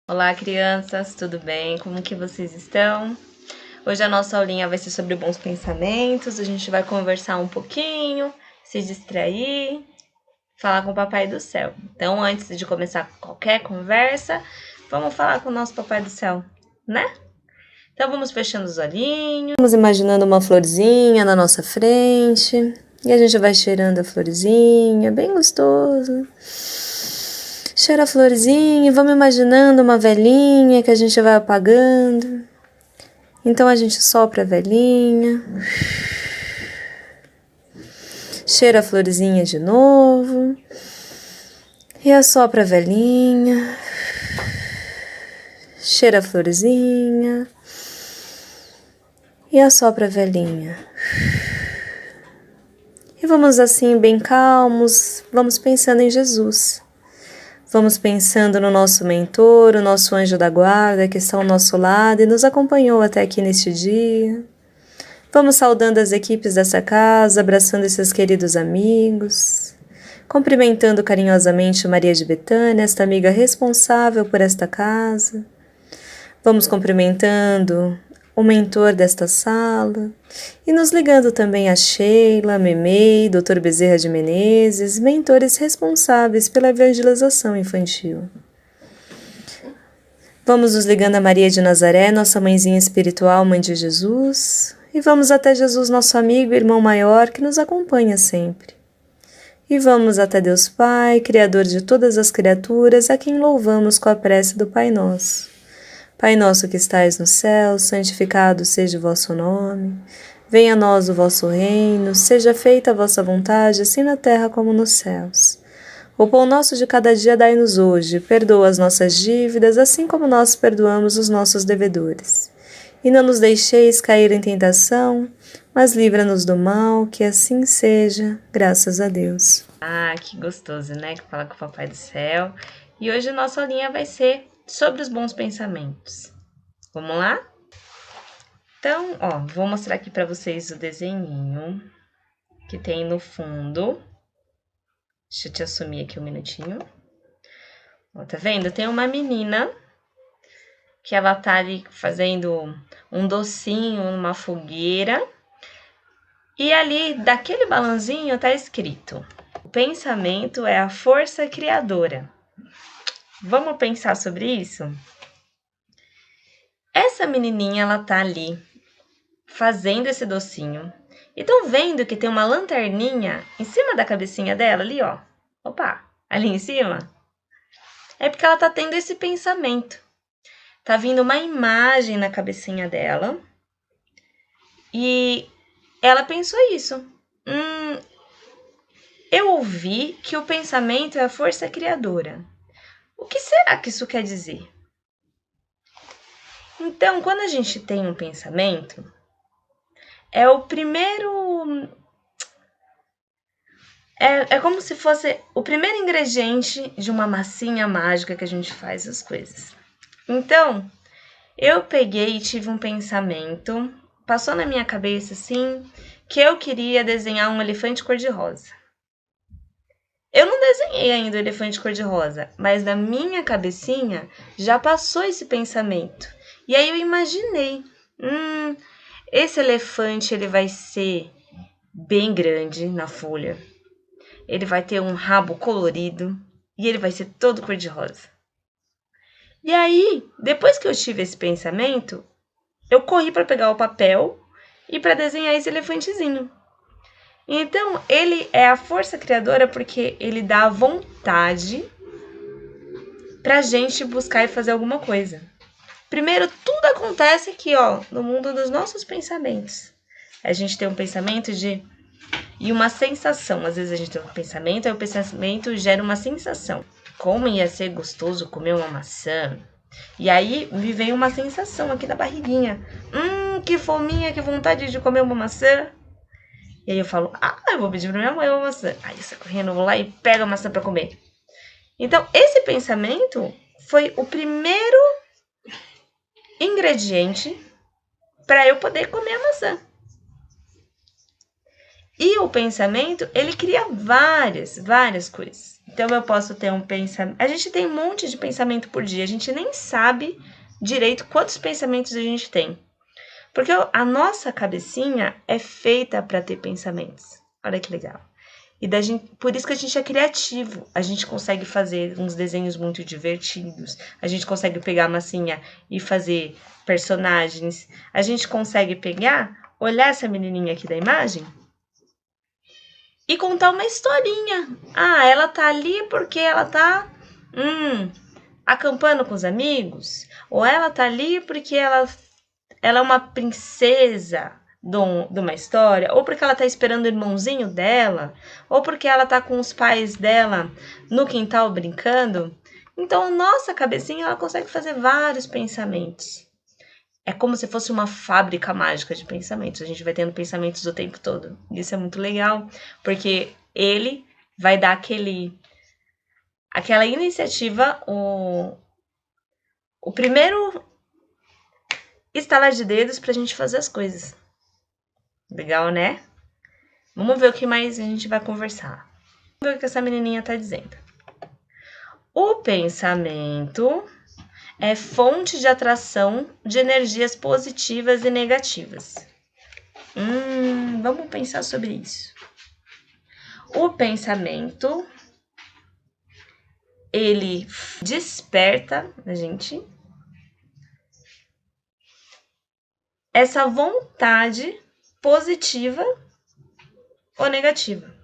Olá, crianças, tudo bem? Como que vocês estão? Hoje a nossa aulinha vai ser sobre bons pensamentos, a gente vai conversar um pouquinho, se distrair, falar com o Papai do Céu. Então, antes de começar qualquer conversa, vamos falar com o nosso Papai do Céu, né? Então, vamos fechando os olhinhos. Vamos imaginando uma florzinha na nossa frente e a gente vai cheirando a florzinha, bem gostoso. Cheira a florzinha e vamos imaginando uma velinha que a gente vai apagando. Então a gente sopra a velinha. Cheira a florzinha de novo. E assopra a velinha. Cheira a florzinha. E assopra a velinha. E vamos assim bem calmos, vamos pensando em Jesus. Vamos pensando no nosso mentor, o nosso anjo da guarda que está ao nosso lado e nos acompanhou até aqui neste dia. Vamos saudando as equipes dessa casa, abraçando esses queridos amigos, cumprimentando carinhosamente Maria de Betânia, esta amiga responsável por esta casa. Vamos cumprimentando o mentor desta sala e nos ligando também a Sheila, Memei, Dr. Bezerra de Menezes, mentores responsáveis pela evangelização infantil. Vamos nos ligando a Maria de Nazaré, nossa mãezinha espiritual, mãe de Jesus, e vamos até Jesus, nosso amigo e irmão maior, que nos acompanha sempre. E vamos até Deus Pai, Criador de todas as criaturas, a quem louvamos com a prece do Pai Nosso. Pai nosso que estais no céu, santificado seja o vosso nome. Venha a nós o vosso reino, seja feita a vossa vontade, assim na terra como nos céus. O pão nosso de cada dia dai-nos hoje, perdoa as nossas dívidas, assim como nós perdoamos os nossos devedores. E não nos deixeis cair em tentação, mas livra-nos do mal, que assim seja, graças a Deus. Ah, que gostoso, né? Que fala com o Papai do Céu. E hoje a nossa aulinha vai ser sobre os bons pensamentos. Vamos lá? Então, vou mostrar aqui para vocês o desenhinho que tem no fundo. Deixa eu te assumir aqui um minutinho. Tá vendo? Tem uma menina que ela tá ali fazendo um docinho numa fogueira. E ali, daquele balãozinho, tá escrito: o pensamento é a força criadora. Vamos pensar sobre isso? Essa menininha, ela tá ali fazendo esse docinho. E estão vendo que tem uma lanterninha em cima da cabecinha dela ali, ó. Opa, ali em cima. É porque ela tá tendo esse pensamento. Tá vindo uma imagem na cabecinha dela. E ela pensou isso. Eu ouvi que o pensamento é a força criadora. O que será que isso quer dizer? Então, quando a gente tem um pensamento, é o primeiro... É como se fosse o primeiro ingrediente de uma massinha mágica que a gente faz as coisas. Então, eu peguei e tive um pensamento, passou na minha cabeça assim, que eu queria desenhar um elefante cor-de-rosa. Eu não desenhei ainda o elefante cor-de-rosa, mas na minha cabecinha já passou esse pensamento. E aí eu imaginei, esse elefante ele vai ser bem grande na folha. Ele vai ter um rabo colorido e ele vai ser todo cor-de-rosa. E aí, depois que eu tive esse pensamento, eu corri para pegar o papel e para desenhar esse elefantezinho. Então, ele é a força criadora porque ele dá a vontade pra gente buscar e fazer alguma coisa. Primeiro, tudo acontece aqui, ó, no mundo dos nossos pensamentos. A gente tem um pensamento e uma sensação. Às vezes a gente tem um pensamento, aí o pensamento gera uma sensação. Como ia ser gostoso comer uma maçã? E aí me vem uma sensação aqui na barriguinha. Que fominha, que vontade de comer uma maçã. E aí eu falo, eu vou pedir pra minha mãe uma maçã. Aí eu saio correndo, vou lá e pego a maçã pra comer. Então, esse pensamento foi o primeiro ingrediente para eu poder comer a maçã. E o pensamento, ele cria várias coisas. Então, eu posso ter um pensamento... A gente tem um monte de pensamento por dia. A gente nem sabe direito quantos pensamentos a gente tem. Porque a nossa cabecinha é feita para ter pensamentos. Olha que legal. E por isso que a gente é criativo. A gente consegue fazer uns desenhos muito divertidos. A gente consegue pegar a massinha e fazer personagens. A gente consegue pegar, olhar essa menininha aqui da imagem e contar uma historinha. Ah, ela tá ali porque ela tá acampando com os amigos. Ou ela tá ali porque ela é uma princesa de uma história, ou porque ela tá esperando o irmãozinho dela, ou porque ela tá com os pais dela no quintal brincando. Então, nossa cabecinha, ela consegue fazer vários pensamentos. É como se fosse uma fábrica mágica de pensamentos. A gente vai tendo pensamentos o tempo todo. Isso é muito legal, porque ele vai dar aquela iniciativa, o primeiro estalar de dedos pra gente fazer as coisas. Legal, né? Vamos ver o que mais a gente vai conversar. Vamos ver o que essa menininha tá dizendo. O pensamento é fonte de atração de energias positivas e negativas. Vamos pensar sobre isso. O pensamento, ele desperta na gente essa vontade positiva ou negativa.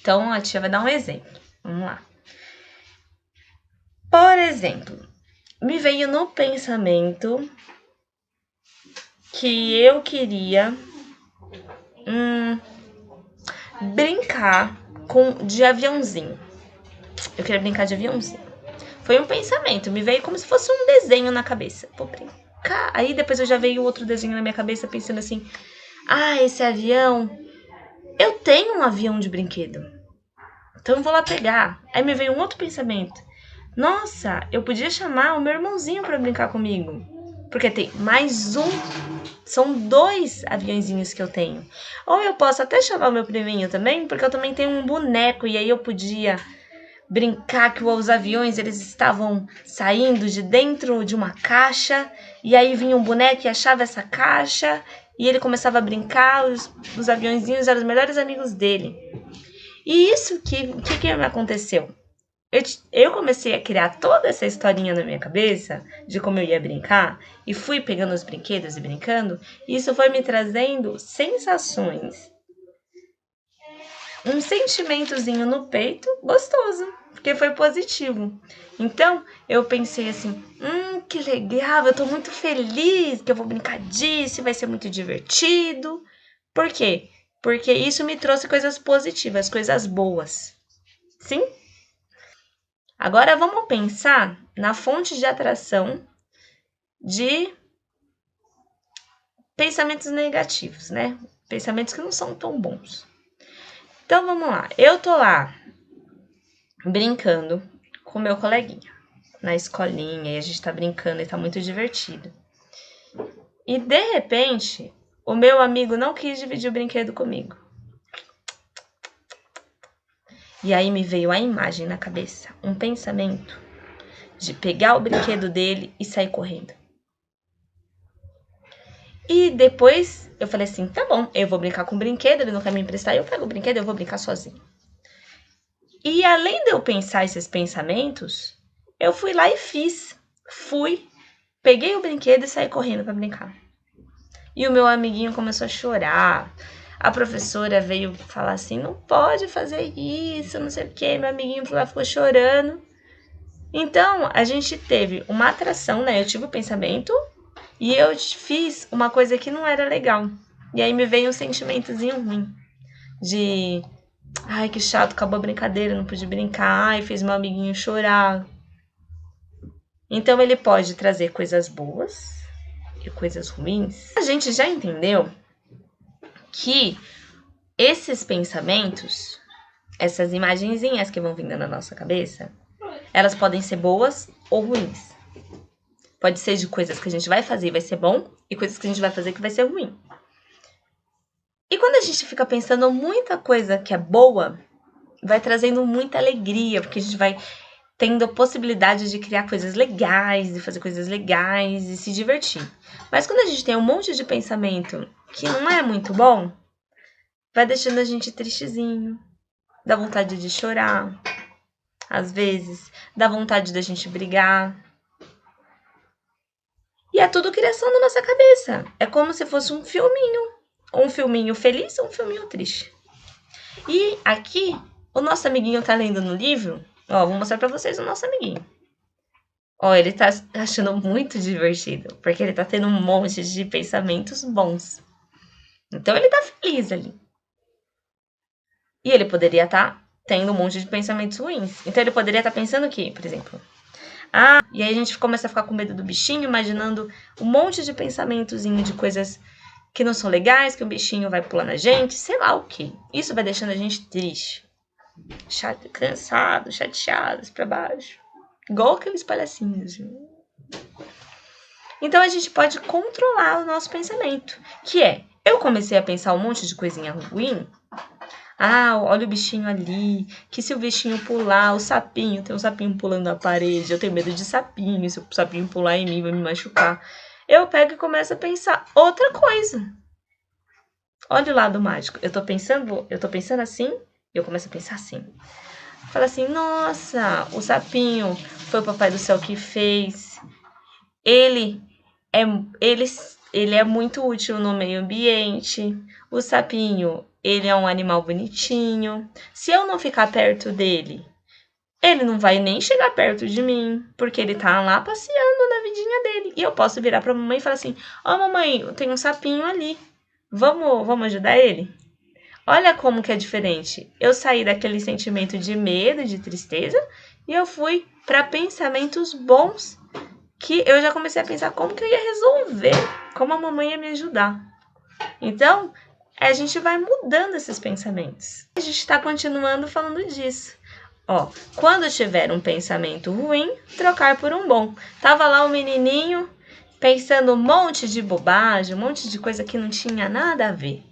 Então, a tia vai dar um exemplo. Vamos lá. Por exemplo, me veio no pensamento que eu queria brincar de aviãozinho. Eu queria brincar de aviãozinho. Foi um pensamento, me veio como se fosse um desenho na cabeça. Vou brincar. Aí depois eu já veio outro desenho na minha cabeça pensando assim: esse avião, eu tenho um avião de brinquedo, então eu vou lá pegar. Aí me veio um outro pensamento: nossa, eu podia chamar o meu irmãozinho para brincar comigo, porque tem mais um, são 2 aviãozinhos que eu tenho. Ou eu posso até chamar o meu priminho também, porque eu também tenho um boneco, e aí eu podia brincar que os aviões, eles estavam saindo de dentro de uma caixa, e aí vinha um boneco e achava essa caixa, e ele começava a brincar, os aviãozinhos eram os melhores amigos dele. E isso que me aconteceu? Eu comecei a criar toda essa historinha na minha cabeça de como eu ia brincar, e fui pegando os brinquedos e brincando, e isso foi me trazendo sensações. Um sentimentozinho no peito gostoso, porque foi positivo. Então, eu pensei assim, que legal, eu tô muito feliz que eu vou brincar disso, vai ser muito divertido. Por quê? Porque isso me trouxe coisas positivas, coisas boas. Sim? Agora, vamos pensar na fonte de atração de pensamentos negativos, né? Pensamentos que não são tão bons. Então, vamos lá. Eu tô lá brincando com meu coleguinha na escolinha, e a gente tá brincando e tá muito divertido. E, de repente, o meu amigo não quis dividir o brinquedo comigo. E aí me veio a imagem na cabeça, um pensamento de pegar o brinquedo dele e sair correndo. E depois eu falei assim, tá bom, eu vou brincar com o brinquedo, ele não quer me emprestar, eu pego o brinquedo, eu vou brincar sozinho. E além de eu pensar esses pensamentos, eu fui lá e fiz. Peguei o brinquedo e saí correndo para brincar. E o meu amiguinho começou a chorar. A professora veio falar assim, não pode fazer isso, não sei o quê. Meu amiguinho lá ficou chorando. Então, a gente teve uma atração, né? Eu tive o pensamento e eu fiz uma coisa que não era legal. E aí me veio um sentimentozinho ruim. De, ai, que chato, acabou a brincadeira, não pude brincar. Ai, fez meu amiguinho chorar. Então, ele pode trazer coisas boas e coisas ruins. A gente já entendeu que esses pensamentos, essas imagenzinhas que vão vindo na nossa cabeça, elas podem ser boas ou ruins. Pode ser de coisas que a gente vai fazer e vai ser bom, e coisas que a gente vai fazer que vai ser ruim. E quando a gente fica pensando muita coisa que é boa, vai trazendo muita alegria, porque a gente vai tendo a possibilidade de criar coisas legais, de fazer coisas legais e se divertir. Mas quando a gente tem um monte de pensamento que não é muito bom, vai deixando a gente tristezinho, dá vontade de chorar, às vezes, dá vontade da gente brigar. E é tudo criação da nossa cabeça. É como se fosse um filminho feliz ou um filminho triste. E aqui, o nosso amiguinho tá lendo no livro. Ó, vou mostrar pra vocês o nosso amiguinho. Ó, ele tá achando muito divertido, porque ele tá tendo um monte de pensamentos bons. Então ele tá feliz ali. E ele poderia estar tendo um monte de pensamentos ruins. Então ele poderia estar pensando o quê, por exemplo? E aí a gente começa a ficar com medo do bichinho, imaginando um monte de pensamentozinho de coisas que não são legais, que o bichinho vai pular na gente, sei lá o quê. Isso vai deixando a gente triste, cansado, chateados pra baixo. Igual aqueles palhacinhos. Então a gente pode controlar o nosso pensamento, que é, eu comecei a pensar um monte de coisinha ruim. Olha o bichinho ali, que se o bichinho pular, o sapinho, tem um sapinho pulando na parede, eu tenho medo de sapinho, se o sapinho pular em mim vai me machucar. Eu pego e começo a pensar outra coisa. Olha o lado mágico. Eu tô pensando assim, e eu começo a pensar assim. Fala assim, nossa, o sapinho foi o papai do céu que fez. Ele é muito útil no meio ambiente. O sapinho, ele é um animal bonitinho. Se eu não ficar perto dele, ele não vai nem chegar perto de mim, porque ele tá lá passeando na vidinha dele. E eu posso virar pra mamãe e falar assim, mamãe, tem um sapinho ali. Vamos ajudar ele? Olha como que é diferente. Eu saí daquele sentimento de medo, de tristeza, e eu fui para pensamentos bons, que eu já comecei a pensar como que eu ia resolver, como a mamãe ia me ajudar. Então, a gente vai mudando esses pensamentos. A gente está continuando falando disso. Quando tiver um pensamento ruim, trocar por um bom. Tava lá o menininho pensando um monte de bobagem, um monte de coisa que não tinha nada a ver.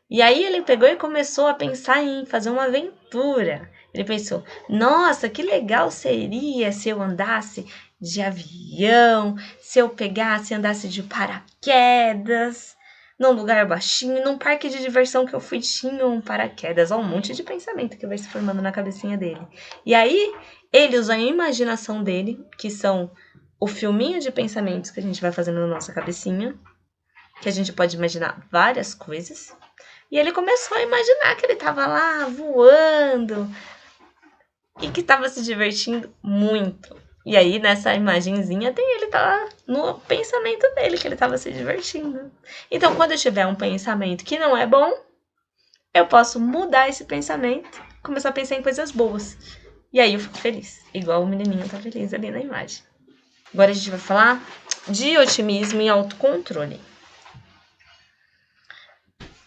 E aí ele pegou e começou a pensar em fazer uma aventura. Ele pensou, nossa, que legal seria se eu andasse de avião, se eu pegasse e andasse de paraquedas, num lugar baixinho, num parque de diversão que eu fui, tinha um paraquedas. Um monte de pensamento que vai se formando na cabecinha dele. E aí ele usou a imaginação dele, que são o filminho de pensamentos que a gente vai fazendo na nossa cabecinha, que a gente pode imaginar várias coisas. E ele começou a imaginar que ele estava lá voando e que estava se divertindo muito. E aí, nessa imagenzinha, tem ele tá no pensamento dele, que ele estava se divertindo. Então, quando eu tiver um pensamento que não é bom, eu posso mudar esse pensamento e começar a pensar em coisas boas. E aí eu fico feliz, igual o menininho tá feliz ali na imagem. Agora a gente vai falar de otimismo e autocontrole.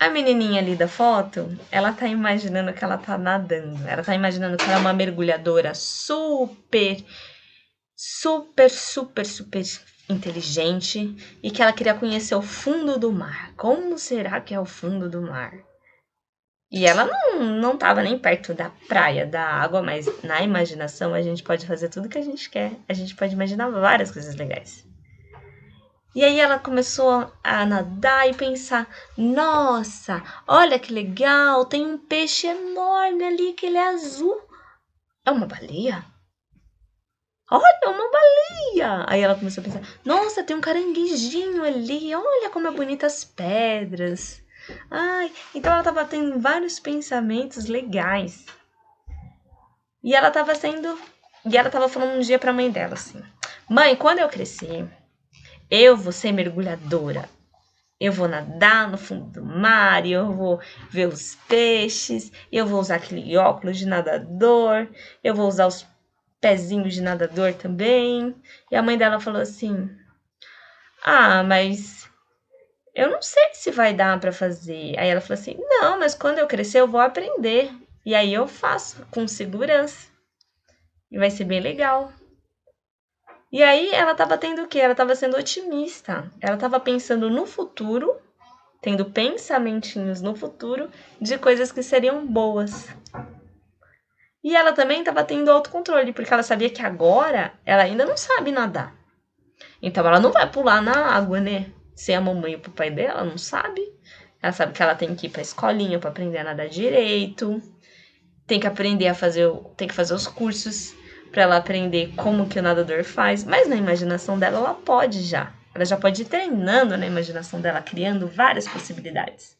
A menininha ali da foto, ela tá imaginando que ela tá nadando. Ela tá imaginando que ela é uma mergulhadora super inteligente e que ela queria conhecer o fundo do mar. Como será que é o fundo do mar? E ela não tava nem perto da praia, da água, mas na imaginação a gente pode fazer tudo que a gente quer. A gente pode imaginar várias coisas legais. E aí ela começou a nadar e pensar, nossa, olha que legal, tem um peixe enorme ali que ele é azul. É uma baleia? Olha, uma baleia! Aí ela começou a pensar, nossa, tem um caranguejinho ali, olha como é bonita as pedras. Então ela estava tendo vários pensamentos legais. E ela estava falando um dia para a mãe dela assim, mãe, quando eu crescer, eu vou ser mergulhadora. Eu vou nadar no fundo do mar, e eu vou ver os peixes, eu vou usar aquele óculos de nadador, eu vou usar os pezinhos de nadador também. E a mãe dela falou assim, mas eu não sei se vai dar para fazer. Aí ela falou assim, não, mas quando eu crescer eu vou aprender. E aí eu faço com segurança. E vai ser bem legal. E aí ela estava tendo o quê? Ela estava sendo otimista. Ela estava pensando no futuro, tendo pensamentinhos no futuro de coisas que seriam boas. E ela também estava tendo autocontrole, porque ela sabia que agora ela ainda não sabe nadar. Então ela não vai pular na água, né? Sem a mamãe e o papai dela, não sabe. Ela sabe que ela tem que ir pra escolinha para aprender a nadar direito. Tem que aprender tem que fazer os cursos para ela aprender como que o nadador faz. Mas na imaginação dela, ela pode já. Ela já pode ir treinando na imaginação dela, criando várias possibilidades.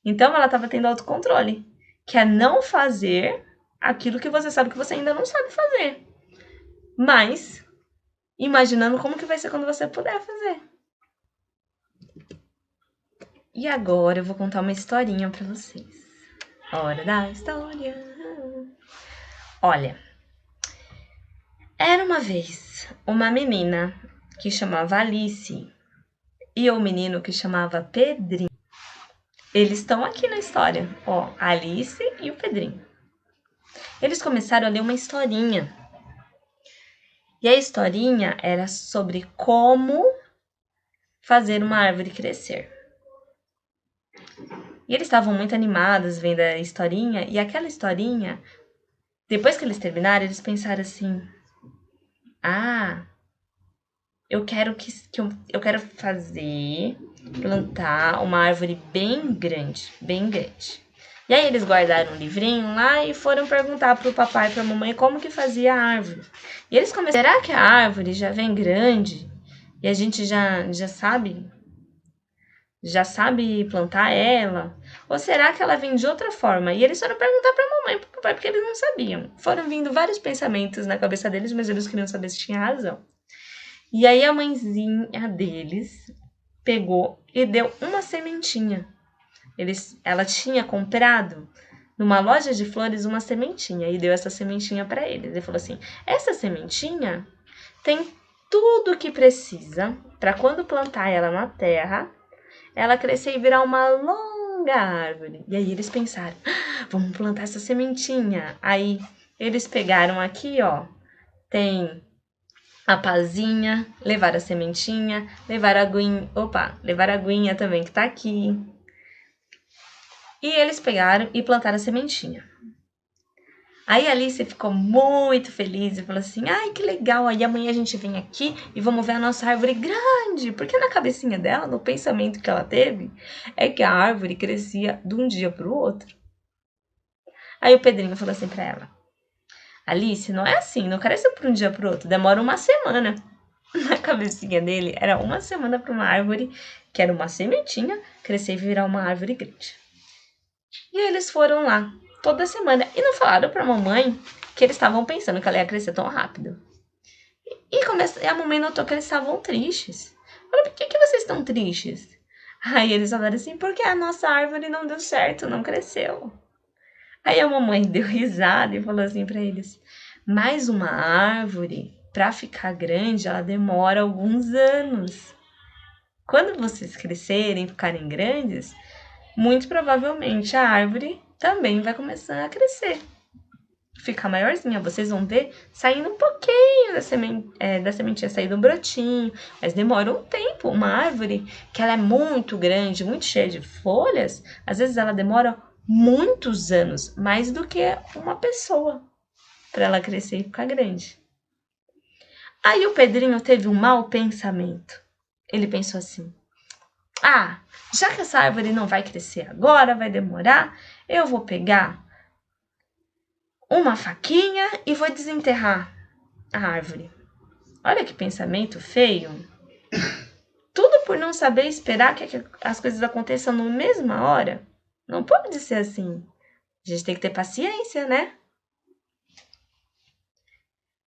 Então ela estava tendo autocontrole, que é não fazer aquilo que você sabe que você ainda não sabe fazer. Mas imaginando como que vai ser quando você puder fazer. E agora eu vou contar uma historinha para vocês. Hora da história. Olha, era uma vez uma menina que chamava Alice e um menino que chamava Pedrinho. Eles estão aqui na história, ó, a Alice e o Pedrinho. Eles começaram a ler uma historinha. E a historinha era sobre como fazer uma árvore crescer. E eles estavam muito animados vendo a historinha, e aquela historinha, depois que eles terminaram, eles pensaram assim: ah, eu quero plantar uma árvore bem grande, bem grande. E aí eles guardaram um livrinho lá e foram perguntar pro papai e pra mamãe como que fazia a árvore. E eles começaram: será que a árvore já vem grande e a gente já sabe plantar ela? Ou será que ela vem de outra forma? E eles foram perguntar pra mamãe e pro papai porque eles não sabiam. Foram vindo vários pensamentos na cabeça deles, mas eles queriam saber se tinha razão. E aí a mãezinha deles pegou e deu uma sementinha. Ela tinha comprado numa loja de flores uma sementinha e deu essa sementinha para eles. Ele falou assim: essa sementinha tem tudo o que precisa para quando plantar ela na terra, ela crescer e virar uma longa árvore. E aí eles pensaram: vamos plantar essa sementinha. Aí eles pegaram aqui, ó, tem a pazinha, levaram a sementinha, levaram a aguinha também que tá aqui. E eles pegaram e plantaram a sementinha. Aí a Alice ficou muito feliz e falou assim: ai, que legal, aí amanhã a gente vem aqui e vamos ver a nossa árvore grande. Porque na cabecinha dela, no pensamento que ela teve, é que a árvore crescia de um dia pro outro. Aí o Pedrinho falou assim pra ela: Alice, não é assim, não cresce de um dia pro outro, demora uma semana. Na cabecinha dele, era uma semana para uma árvore, que era uma sementinha, crescer e virar uma árvore grande. E eles foram lá toda semana e não falaram pra mamãe que eles estavam pensando que ela ia crescer tão rápido. E a mamãe notou que eles estavam tristes. Falou: por que vocês estão tristes? Aí eles falaram assim: porque a nossa árvore não deu certo, não cresceu. Aí a mamãe deu risada e falou assim pra eles: mas uma árvore, pra ficar grande, ela demora alguns anos. Quando vocês crescerem e ficarem grandes, muito provavelmente a árvore também vai começar a crescer, ficar maiorzinha. Vocês vão ver saindo um pouquinho da sementinha, sair do brotinho, mas demora um tempo. Uma árvore que ela é muito grande, muito cheia de folhas, às vezes ela demora muitos anos, mais do que uma pessoa, para ela crescer e ficar grande. Aí o Pedrinho teve um mau pensamento. Ele pensou assim: ah, já que essa árvore não vai crescer agora, vai demorar, eu vou pegar uma faquinha e vou desenterrar a árvore. Olha que pensamento feio. Tudo por não saber esperar que as coisas aconteçam na mesma hora. Não pode ser assim. A gente tem que ter paciência, né?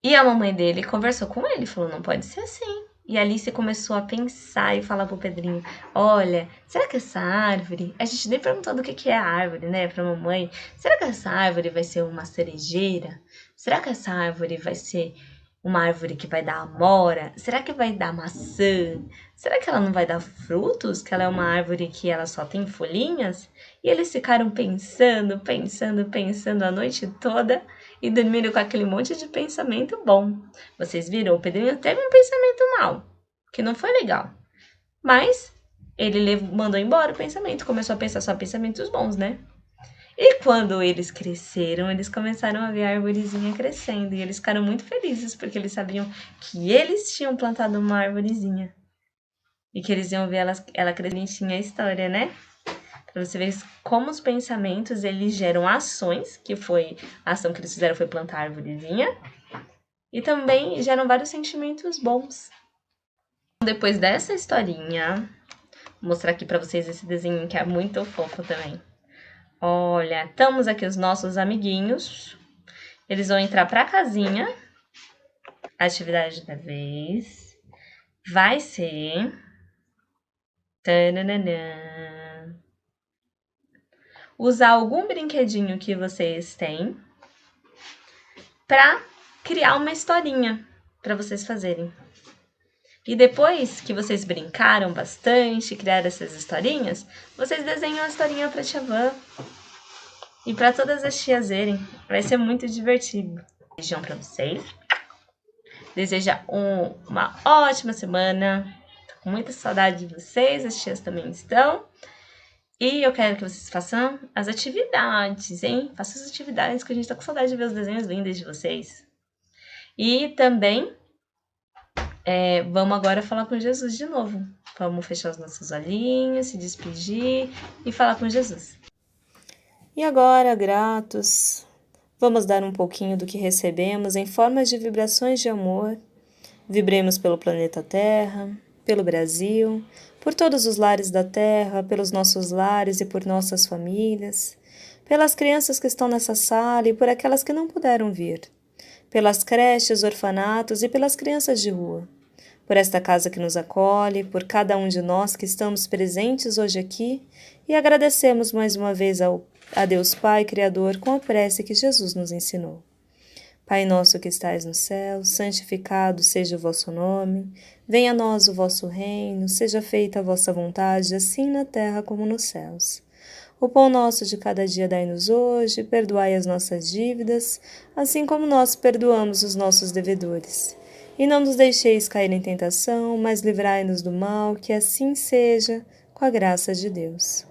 E a mamãe dele conversou com ele, falou: não pode ser assim. E a Alice começou a pensar e falar pro Pedrinho: olha, será que essa árvore... A gente nem perguntou do que é a árvore, né, pra mamãe. Será que essa árvore vai ser uma cerejeira? Será que essa árvore vai ser uma árvore que vai dar amora? Será que vai dar maçã? Será que ela não vai dar frutos? Que ela é uma árvore que ela só tem folhinhas? E eles ficaram pensando a noite toda e dormiram com aquele monte de pensamento bom. Vocês viram? O Pedrinho teve um pensamento mau, que não foi legal. Mas ele mandou embora o pensamento, começou a pensar só pensamentos bons, né? E quando eles cresceram, eles começaram a ver a arvorezinha crescendo. E eles ficaram muito felizes, porque eles sabiam que eles tinham plantado uma arvorezinha. E que eles iam ver ela crescendo. Tinha a história, né? Pra você ver como os pensamentos, eles geram ações, que foi a ação que eles fizeram foi plantar a arvorezinha. E também geram vários sentimentos bons. Depois dessa historinha, vou mostrar aqui pra vocês esse desenho que é muito fofo também. Olha, estamos aqui os nossos amiguinhos. Eles vão entrar pra casinha. A atividade da vez vai ser... Tananana. Usar algum brinquedinho que vocês têm pra criar uma historinha pra vocês fazerem. E depois que vocês brincaram bastante, criaram essas historinhas, vocês desenham a historinha pra tia Van e pra todas as tias verem. Vai ser muito divertido. Beijão pra vocês. Deseja uma ótima semana. Tô com muita saudade de vocês, as tias também estão. E eu quero que vocês façam as atividades, hein? Façam as atividades que a gente tá com saudade de ver os desenhos lindos de vocês. E também... vamos agora falar com Jesus de novo. Vamos fechar os nossos olhinhos, se despedir e falar com Jesus. E agora, gratos, vamos dar um pouquinho do que recebemos em formas de vibrações de amor. Vibremos pelo planeta Terra, pelo Brasil, por todos os lares da Terra, pelos nossos lares e por nossas famílias, pelas crianças que estão nessa sala e por aquelas que não puderam vir, pelas creches, orfanatos e pelas crianças de rua. Por esta casa que nos acolhe, por cada um de nós que estamos presentes hoje aqui, e agradecemos mais uma vez a Deus Pai Criador com a prece que Jesus nos ensinou. Pai nosso que estais no céu, santificado seja o vosso nome, venha a nós o vosso reino, seja feita a vossa vontade, assim na terra como nos céus. O pão nosso de cada dia dai-nos hoje, perdoai as nossas dívidas, assim como nós perdoamos os nossos devedores. E não nos deixeis cair em tentação, mas livrai-nos do mal, que assim seja, com a graça de Deus.